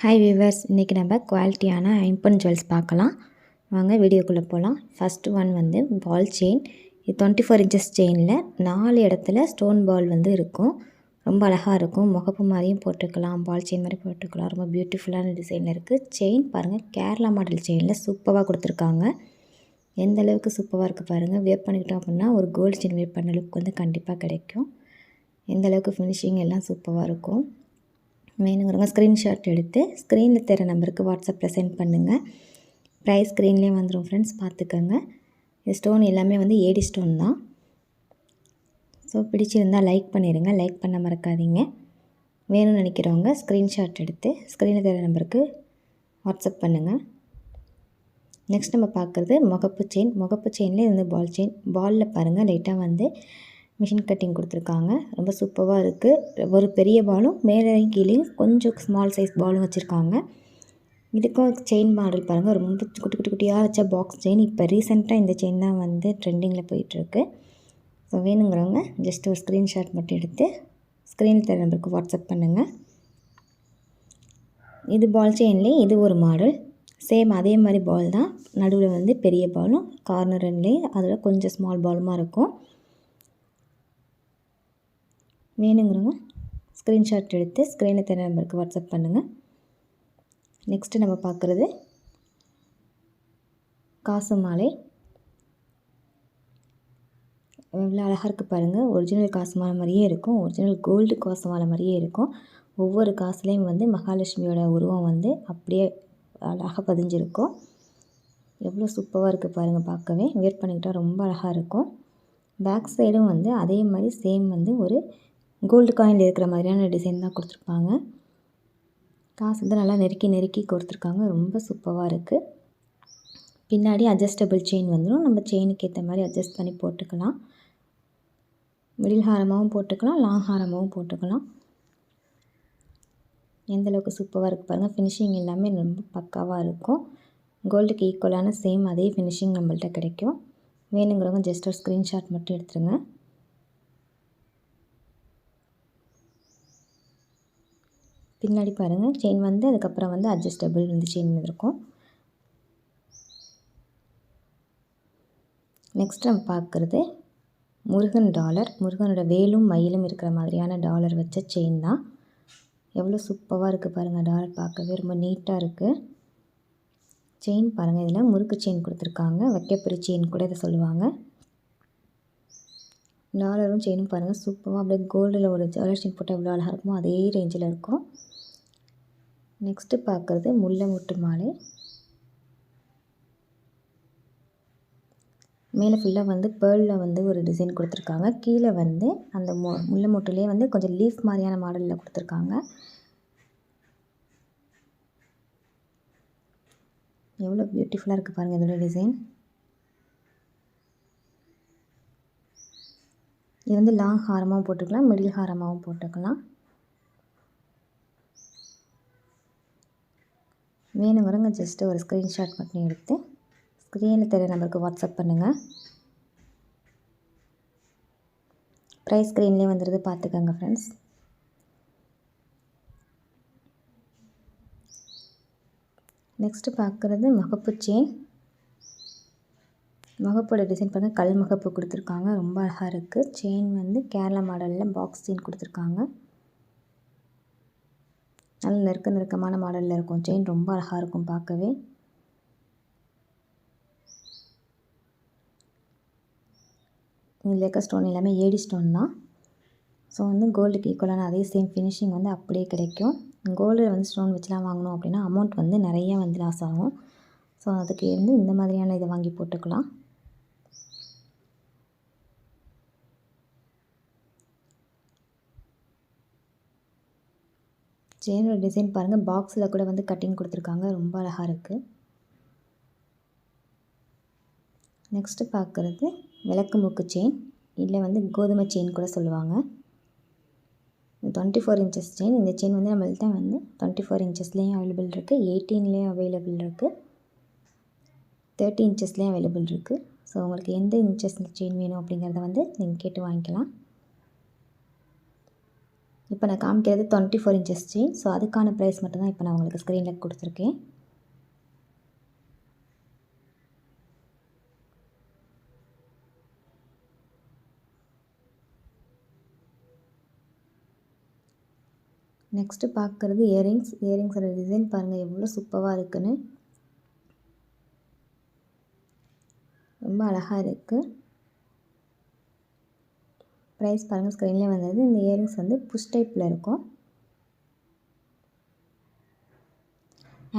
Hi viewers, இன்றைக்கி நம்ம குவாலிட்டியான ஐம்பொன் ஜுவல்ஸ் பார்க்கலாம். வாங்க வீடியோக்குள்ளே போகலாம். ஃபஸ்ட்டு ஒன் வந்து பால் செயின். இது 24 இன்ச்சஸ் செயினில் 4 இடத்துல ஸ்டோன் பால் வந்து இருக்கும். ரொம்ப அழகாக இருக்கும். முகப்பு மாதிரியும் போட்டுக்கலாம், பால் செயின் மாதிரி போட்டுக்கலாம். ரொம்ப பியூட்டிஃபுல்லான டிசைனில் இருக்குது. செயின் பாருங்கள், கேரளா மாடல் செயினில் சூப்பராக கொடுத்துருக்காங்க. எந்த அளவுக்கு சூப்பராக இருக்குது பாருங்கள். வேர் பண்ணிக்கிட்டோம் அப்படின்னா ஒரு கோல்டு செயின் வேர் பண்ண லுக் வந்து கண்டிப்பாக கிடைக்கும். எந்த அளவுக்கு ஃபினிஷிங் எல்லாம் சூப்பராக இருக்கும். வேணுங்கிறவங்க ஸ்க்ரீன்ஷாட் எடுத்து ஸ்க்ரீனில் தர நம்பருக்கு வாட்ஸ்அப்பில் சென்ட் பண்ணுங்கள். ப்ரைஸ் ஸ்க்ரீன்லேயே வந்துடும் ஃப்ரெண்ட்ஸ், பார்த்துக்கோங்க. இந்த ஸ்டோன் எல்லாமே வந்து ஏடி ஸ்டோன் தான். ஸோ பிடிச்சிருந்தால் லைக் பண்ணிடுங்க, லைக் பண்ண மறக்காதீங்க. வேணும்னு நினைக்கிறவங்க ஸ்க்ரீன்ஷாட் எடுத்து ஸ்க்ரீனில் தர நம்பருக்கு வாட்ஸ்அப் பண்ணுங்கள். நெக்ஸ்ட் நம்ம பார்க்குறது முகப்பு செயின். முகப்பு செயின்லேயே வந்து பால் செயின். பாலில் பாருங்கள், லைட்டாக வந்து மிஷின் கட்டிங் கொடுத்துருக்காங்க. ரொம்ப சூப்பராக இருக்குது. ஒரு பெரிய பாலும் மேலேயும் கீழேயும் கொஞ்சம் ஸ்மால் சைஸ் பாலும் வச்சுருக்காங்க. இதுக்கும் செயின் மாடல் பாருங்கள், ரொம்ப குட்டி குட்டி குட்டியாக வச்ச பாக்ஸ் செயின். இப்போ ரீசெண்டாக இந்த செயின் தான் வந்து ட்ரெண்டிங்கில் போயிட்டுருக்கு. ஸோ வேணுங்கிறவங்க ஜஸ்ட் ஒரு ஸ்க்ரீன்ஷாட் மட்டும் எடுத்து ஸ்க்ரீனில் தர நம்பருக்கு வாட்ஸ்அப் பண்ணுங்கள். இது பால் செயின்லேயே இது ஒரு மாடல். சேம் அதே மாதிரி பால் தான். நடுவில் வந்து பெரிய பாலும் கார்னர் ரெண்டுலேயே அதில் கொஞ்சம் ஸ்மால் பாலுமாக இருக்கும். வேணுங்கிறவங்க ஸ்க்ரீன்ஷாட் எடுத்து ஸ்க்ரீனில் தர நம்பருக்கு வாட்ஸ்அப் பண்ணுங்கள். நெக்ஸ்ட்டு நம்ம பார்க்குறது காசு மாலை. எவ்வளோ அழகாக இருக்குது பாருங்கள். ஒரிஜினல் காசு மாலை மாதிரியே இருக்கும். ஒரிஜினல் கோல்டு காசு மாலை மாதிரியே இருக்கும். ஒவ்வொரு காசுலேயும் வந்து மகாலட்சுமியோட உருவம் வந்து அப்படியே அழகாக பதிஞ்சிருக்கும். எவ்வளோ சூப்பராக இருக்குது பாருங்கள். பார்க்கவே வேர் பண்ணிக்கிட்டால் ரொம்ப அழகாக இருக்கும். பேக் சைடும் வந்து அதே மாதிரி சேம் வந்து ஒரு கோல்டு காயினில் இருக்கிற மாதிரியான டிசைன் தான் கொடுத்துருப்பாங்க. காசு வந்து நல்லா நெருக்கி நெருக்கி கொடுத்துருக்காங்க. ரொம்ப சூப்பராக இருக்குது. பின்னாடி அட்ஜஸ்டபிள் செயின் வந்துடும். நம்ம செயினுக்கு ஏற்ற மாதிரி அட்ஜஸ்ட் பண்ணி போட்டுக்கலாம். மிடில் ஹாரமாகவும் போட்டுக்கலாம், லாங் ஹாரமாகவும் போட்டுக்கலாம். எந்தளவுக்கு சூப்பராக இருக்குது பாருங்கள். ஃபினிஷிங் எல்லாமே ரொம்ப பக்காவாக இருக்கும். கோல்டுக்கு ஈக்குவலான சேம் அதே ஃபினிஷிங் நம்மள்ட்ட கிடைக்கும். வேணுங்கிறவங்க ஜஸ்ட் ஒரு ஸ்க்ரீன்ஷாட் மட்டும் எடுத்துருங்க. பின்னாடி பாருங்கள், செயின் வந்து அதுக்கப்புறம் வந்து அட்ஜஸ்டபிள் வந்து செயின் இருக்கும். நெக்ஸ்ட் நம்ம பார்க்குறது முருகன் டாலர். முருகனோட வேலும் மயிலும் இருக்கிற மாதிரியான டாலர் வச்ச செயின் தான். எவ்வளோ சூப்பராக இருக்குது பாருங்கள். டாலர் பார்க்கவே ரொம்ப நீட்டாக இருக்குது. செயின் பாருங்கள், இதில் முறுக்கு செயின் கொடுத்துருக்காங்க. வைக்கப்புரி செயின் கூட இதை சொல்லுவாங்க. டாலரும் செயினும் பாருங்கள் சூப்பராக அப்படியே கோல்டில் ஒரு ஜுவல்லரி செயின் போட்டால் எவ்வளோ அழகாக இருக்குமோ அதே ரேஞ்சில் இருக்கும். நெக்ஸ்ட்டு பார்க்குறது முல்லை முட்டு மாலை. மேலே ஃபுல்லாக வந்து பேர்லில் வந்து ஒரு டிசைன் கொடுத்துருக்காங்க. கீழே வந்து அந்த முல்லை முட்டுலேயே வந்து கொஞ்சம் லீஃப் மாதிரியான மாடலில் கொடுத்துருக்காங்க. எவ்வளோ பியூட்டிஃபுல்லாக இருக்குது பாருங்கள் இதோட டிசைன். இது வந்து லாங் ஹாரமாகவும் போட்டுக்கலாம், மிடில் ஹாரமாகவும் போட்டுக்கலாம். வேணுங்கிறவங்க ஜஸ்ட்டு ஒரு ஸ்க்ரீன்ஷாட் மட்டும் எடுத்து ஸ்க்ரீனில் தெரிய நம்பருக்கு வாட்ஸ்அப் பண்ணுங்கள். ப்ரைஸ் ஸ்க்ரீன்லேயே வந்துடுது, பார்த்துக்கோங்க ஃப்ரெண்ட்ஸ். நெக்ஸ்ட்டு பார்க்குறது முகப்பு செயின். முகப்போட டிசைன் பாருங்கள், கல் முகப்பு கொடுத்துருக்காங்க. ரொம்ப அழகாக இருக்குது. செயின் வந்து கேரளா மாடலில் பாக்ஸ் செயின் கொடுத்துருக்காங்க. நல்ல நெருக்கமான மாடலில் இருக்கும். செயின் ரொம்ப அழகாக இருக்கும் பார்க்கவே. இதில் இருக்க ஸ்டோன் எல்லாமே ஏடி ஸ்டோன் தான். ஸோ வந்து கோல்டுக்கு ஈக்குவலான அதே சேம் ஃபினிஷிங் வந்து அப்படியே கிடைக்கும். கோல்டு வந்து ஸ்டோன் வச்சுலாம் வாங்கணும் அப்படின்னா அமௌண்ட் வந்து நிறைய வந்து லாஸ் ஆகும். ஸோ அதுக்கு வந்து இந்த மாதிரியான இதை வாங்கி போட்டுக்கலாம். செயினோட டிசைன் பாருங்கள், பாக்ஸில் கூட வந்து கட்டிங் கொடுத்துருக்காங்க. ரொம்ப அழகாக இருக்குது. நெக்ஸ்ட்டு பார்க்குறது விளக்கு மூக்கு செயின். இதில் வந்து கோதுமை செயின் கூட சொல்லுவாங்க. 24 இன்ச்சஸ் செயின். இந்த செயின் வந்து நம்மள்ட்ட வந்து 24 இன்ச்சஸ்லேயும் அவைலபிள் இருக்குது, 18லேயும் அவைலபிள் இருக்குது, 30 இன்ச்சஸ்லேயும் அவைலபிள் இருக்குது. ஸோ உங்களுக்கு எந்த இன்ச்சஸ் செயின் வேணும் அப்படிங்கிறத வந்து நீங்கள் கேட்டு வாங்கிக்கலாம். இப்போ நான் காமிக்கிறது 24 இன்ச்சஸ் செயின். ஸோ அதுக்கான ப்ரைஸ் மட்டும்தான் இப்போ நான் உங்களுக்கு ஸ்க்ரீனில் கொடுத்துருக்கேன். நெக்ஸ்ட்டு பார்க்குறது இயரிங்ஸோட டிசைன் பாருங்கள் எவ்வளோ சூப்பராக இருக்குன்னு. ரொம்ப அழகாக இருக்குது. ப்ரைஸ் பாருங்கள் ஸ்க்ரீன்லேயே வந்தது. இந்த இயரிங்ஸ் வந்து புஷ் டைப்பில் இருக்கும்.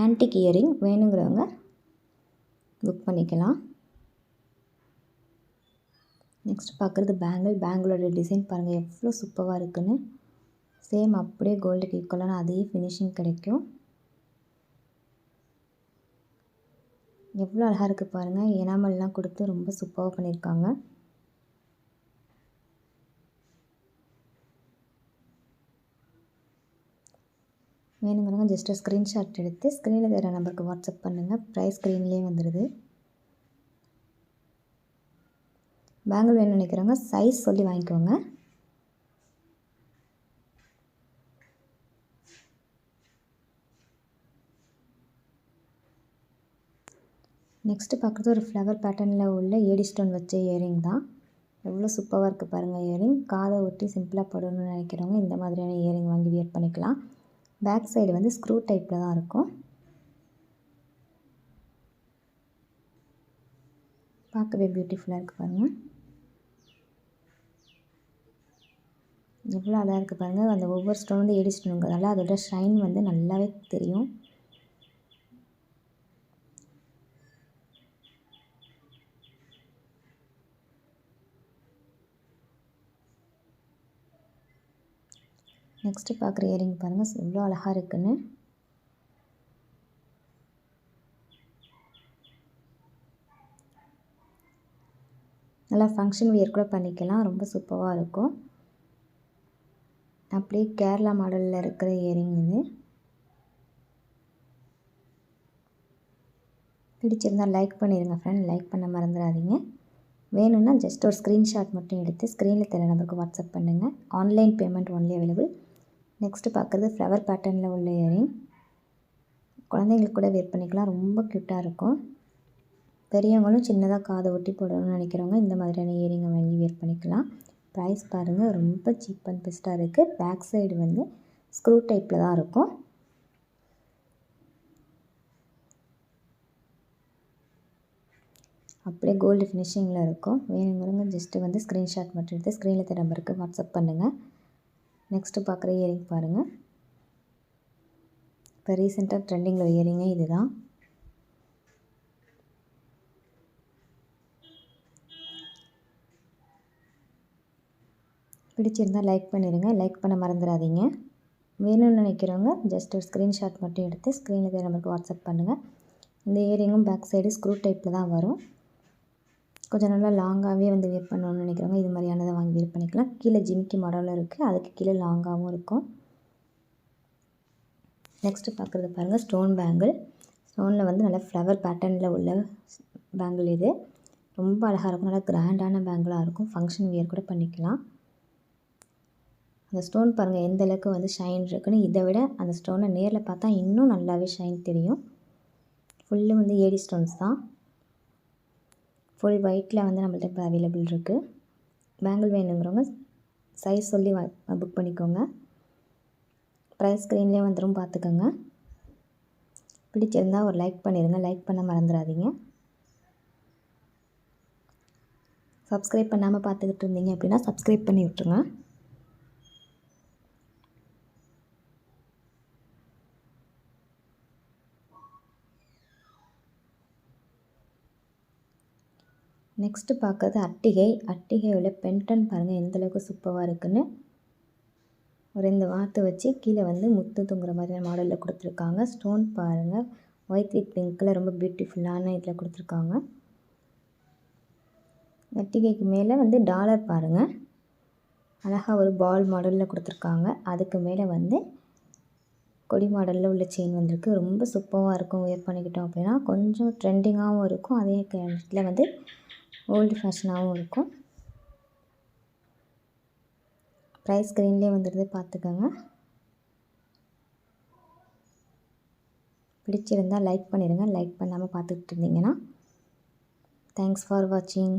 ஆன்டிக் இயரிங் வேணுங்கிறவங்க புக் பண்ணிக்கலாம். நெக்ஸ்ட் பார்க்குறது பேங்கிளோட டிசைன் பாருங்கள் எவ்வளோ சூப்பராக இருக்குன்னு. சேம் அப்படியே கோல்டுக்கு ஈக்குவலான அதே ஃபினிஷிங் கிடைக்கும். எவ்வளோ அழகாக இருக்குது பாருங்கள். எனாமல்லாம் கொடுத்து ரொம்ப சூப்பராக பண்ணியிருக்காங்க. வேணுங்கிறவங்க ஜஸ்ட் ஸ்க்ரீன்ஷாட் எடுத்து ஸ்க்ரீனில் தர நம்பருக்கு வாட்ஸ்அப் பண்ணுங்கள். ப்ரைஸ் ஸ்க்ரீன்லேயே வந்துடுது. பேங்கிள் வேணும்னு நினைக்கிறவங்க சைஸ் சொல்லி வாங்கிக்கோங்க. நெக்ஸ்ட்டு பார்க்குறது ஒரு ஃப்ளவர் பேட்டர்னில் உள்ள ஏடி ஸ்டோன் வச்ச இயரிங் தான். எவ்வளோ சூப்பராக இருக்குது பாருங்கள் இயரிங். காதை ஒட்டி சிம்பிளாக போடணும்னு நினைக்கிறவங்க இந்த மாதிரியான இயரிங் வாங்கி வியர் பண்ணிக்கலாம். பேக் சைடு வந்து ஸ்க்ரூ டைப்பில் தான் இருக்கும். பார்க்கவே பியூட்டிஃபுல்லாக இருக்குது பாருங்கள். எவ்வளோ அழகாக இருக்குது பாருங்கள். அந்த ஒவ்வொரு ஸ்டோன் வந்து ஏடி ஸ்டோனுங்கிறதால அதோட ஷைன் வந்து நல்லாவே தெரியும். நெக்ஸ்ட்டு பார்க்குற இயரிங் பாருங்கள் எவ்வளோ அழகாக இருக்குன்னு. நல்லா ஃபங்க்ஷன் வியர் கூட பண்ணிக்கலாம். ரொம்ப சூப்பராக இருக்கும். அப்படியே கேரளா மாடலில் இருக்கிற இயரிங் இது. பிடிச்சிருந்தால் லைக் பண்ணிடுங்க ஃப்ரெண்ட். லைக் பண்ண மறந்துடாதீங்க. வேணும்னா ஜஸ்ட் ஒரு ஸ்க்ரீன்ஷாட் மட்டும் எடுத்து ஸ்க்ரீனில் தெரிய நம்பருக்கு வாட்ஸ்அப் பண்ணுங்கள். Online payment only available. Next பார்க்குறது ஃப்ளவர் பேட்டர்னில் உள்ள இயரிங். குழந்தைங்களுக்கு கூட வேர் பண்ணிக்கலாம். ரொம்ப க்யூட்டாக இருக்கும். பெரியவங்களும் சின்னதாக காதை ஒட்டி போடணும்னு நினைக்கிறவங்க இந்த மாதிரியான இயரிங்கை வாங்கி வேர் பண்ணிக்கலாம். ப்ரைஸ் பாருங்கள் ரொம்ப சீப் அண்ட் பெஸ்ட்டாக இருக்குது. பேக் சைடு வந்து ஸ்க்ரூ டைப்பில் தான் இருக்கும். அப்படியே கோல்டு ஃபினிஷிங்கில் இருக்கும். வேணுங்கிறவங்க ஜஸ்ட்டு வந்து ஸ்க்ரீன்ஷாட் மட்டும் எடுத்து ஸ்க்ரீனில் தெரிய நம்பருக்கு வாட்ஸ்அப் பண்ணுங்கள். நெக்ஸ்ட்டு பார்க்குற இயரிங் பாருங்கள். இப்போ ரீசெண்டாக ட்ரெண்டிங்கில் இயரிங்கே இது தான். பிடிச்சிருந்தால் லைக் பண்ணிடுங்க. லைக் பண்ண மறந்துடாதீங்க. வேணும்னு நினைக்கிறவங்க ஜஸ்ட் ஒரு ஸ்க்ரீன்ஷாட் மட்டும் எடுத்து ஸ்க்ரீனில் தெரிய நம்பருக்கு வாட்ஸ்அப் பண்ணுங்கள். இந்த இயரிங்கும் பேக் சைடு ஸ்க்ரூ டைப்பில் தான் வரும். கொஞ்சம் நல்லா லாங்காகவே வந்து வேர் பண்ணணும்னு நினைக்கிறவங்க இது மாதிரியானதை வாங்கி வேர் பண்ணிக்கலாம். கீழே ஜிமிக்கி மாடலில் இருக்குது. அதுக்கு கீழே லாங்காகவும் இருக்கும். நெக்ஸ்ட்டு பார்க்குறது பாருங்கள் ஸ்டோன் பேங்கிள். ஸ்டோனில் வந்து நல்லா ஃப்ளவர் பேட்டர்னில் உள்ள பேங்கிள் இது. ரொம்ப அழகாக இருக்கும். நல்லா கிராண்டான பேங்கிளாக இருக்கும். ஃபங்க்ஷன் வியர் கூட பண்ணிக்கலாம். அந்த ஸ்டோன் பாருங்கள் எந்த அளவுக்கு வந்து ஷைன் இருக்குன்னு. இதை விட அந்த ஸ்டோனை நேரில் பார்த்தா இன்னும் நல்லாவே ஷைன் தெரியும். ஃபுல்லு வந்து ஏடி ஸ்டோன்ஸ் தான். ஃபுல் ஒயிட்டில் வந்து நம்மள்ட்ட இப்போ அவைலபிள் இருக்குது. பேங்கிள் வேணுங்கிறவங்க சைஸ் சொல்லி புக் பண்ணிக்கோங்க. ப்ரைஸ் ஸ்க்ரீன்லேயே வந்துடும் பார்த்துக்கோங்க. பிடிச்சிருந்தால் ஒரு லைக் பண்ணிடுங்க. லைக் பண்ண மறந்துடாதீங்க. சப்ஸ்கிரைப் பண்ணாமல் பார்த்துக்கிட்டு இருந்தீங்க அப்படின்னா சப்ஸ்கிரைப் பண்ணி விட்ருங்க. நெக்ஸ்ட்டு பார்க்குறது அட்டிகையோட பென்டன் பாருங்கள் எந்தளவுக்கு சூப்பராக இருக்குன்னு. ஒரு இந்த வாத்து வச்சு கீழே வந்து முத்து தொங்குற மாதிரியான மாடலில் கொடுத்துருக்காங்க. ஸ்டோன் பாருங்கள் ஒயிட் வித் பிங்க்கில் ரொம்ப பியூட்டிஃபுல்லான இதில் கொடுத்துருக்காங்க. அட்டிகைக்கு மேலே வந்து டாலர் பாருங்கள் அழகாக ஒரு பால் மாடலில் கொடுத்துருக்காங்க. அதுக்கு மேலே வந்து கொடி மாடலில் உள்ள செயின் வந்திருக்கு. ரொம்ப சூப்பராக இருக்கும். வேர் பண்ணிக்கிட்டோம் அப்படின்னா கொஞ்சம் ட்ரெண்டிங்காகவும் இருக்கும். அதே நேரத்தில் வந்து ஓல்டு ஃபேஷனாகவும் இருக்கும். ப்ரைஸ் ஸ்க்ரீன்லேயே வந்துடுது, பார்த்துக்கோங்க. பிடிச்சிருந்தால் லைக் பண்ணிடுங்க. லைக் பண்ணாமல் பார்த்துக்கிட்டு இருந்தீங்கன்னா. தேங்க்ஸ் ஃபார் வாட்சிங்.